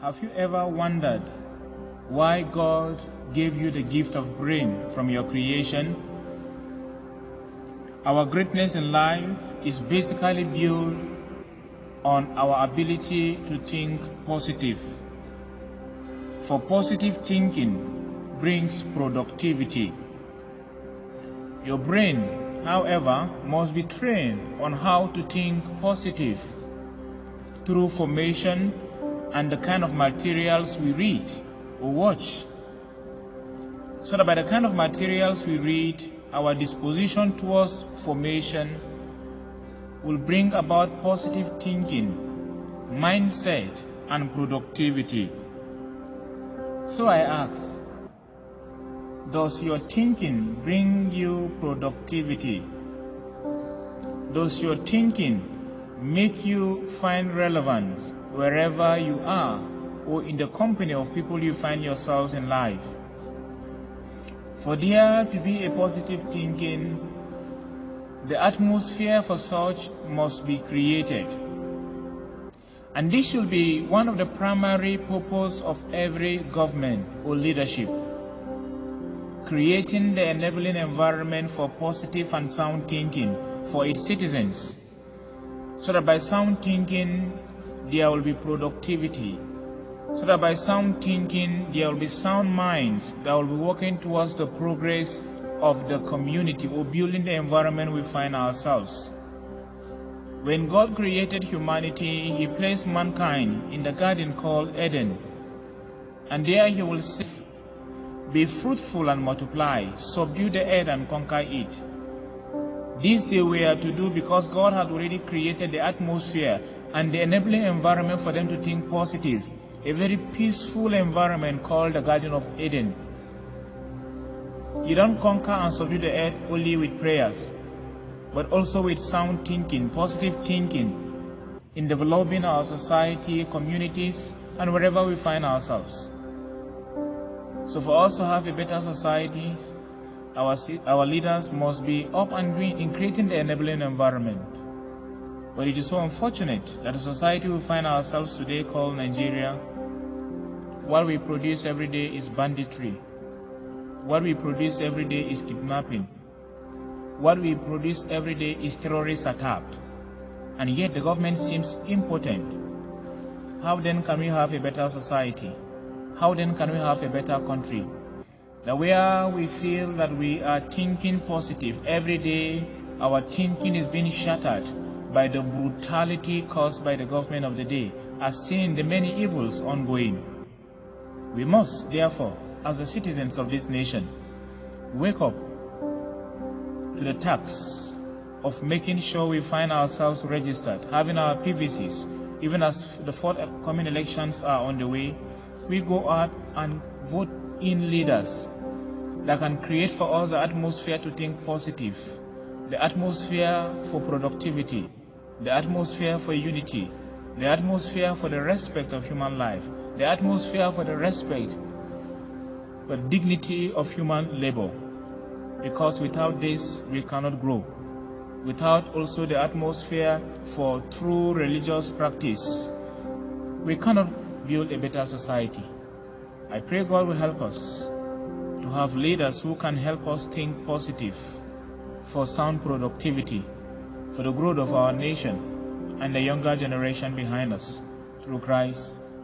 Have you ever wondered why God gave you the gift of brain from your creation? Our greatness in life is basically built on our ability to think positive. For positive thinking brings productivity. Your brain, however, must be trained on how to think positive through formation and the kind of materials we read or watch. So that by the kind of materials we read, our disposition towards formation will bring about positive thinking, mindset, and productivity. So I ask, does your thinking bring you productivity? Does your thinking make you find relevance wherever you are or in the company of people you find yourselves in life? For there to be a positive thinking, the atmosphere for such must be created. And this should be one of the primary purposes of every government or leadership, creating the enabling environment for positive and sound thinking for its citizens, so that by sound thinking there will be productivity, so that by sound thinking there will be sound minds that will be working towards the progress of the community or building the environment we find ourselves. When God created humanity, He placed mankind in the garden called Eden, and there He will say, "Be fruitful and multiply, subdue the earth and conquer it." This they were to do because God had already created the atmosphere and the enabling environment for them to think positive, a very peaceful environment called the Garden of Eden. You don't conquer and subdue the earth only with prayers, but also with sound thinking, positive thinking, in developing our society, communities, and wherever we find ourselves. So for us to have a better society, our leaders must be up and doing in creating the enabling environment. But it is so unfortunate that the society we find ourselves today called Nigeria, what we produce every day is banditry. What we produce every day is kidnapping. What we produce every day is terrorist attack. And yet the government seems impotent. How then can we have a better society? How then can we have a better country? Now where we feel that we are thinking positive, every day our thinking is being shattered by the brutality caused by the government of the day, as seen in the many evils ongoing. We must, therefore, as the citizens of this nation, wake up to the task of making sure we find ourselves registered, having our PVCs. Even as the forthcoming elections are on the way, we go out and vote in leaders that can create for us the atmosphere to think positive, the atmosphere for productivity, the atmosphere for unity, the atmosphere for the respect of human life, the atmosphere for the respect, for dignity of human labor. Because without this, we cannot grow. Without also the atmosphere for true religious practice, we cannot build a better society. I pray God will help us to have leaders who can help us think positive for sound productivity, for the growth of our nation and the younger generation behind us. Through Christ.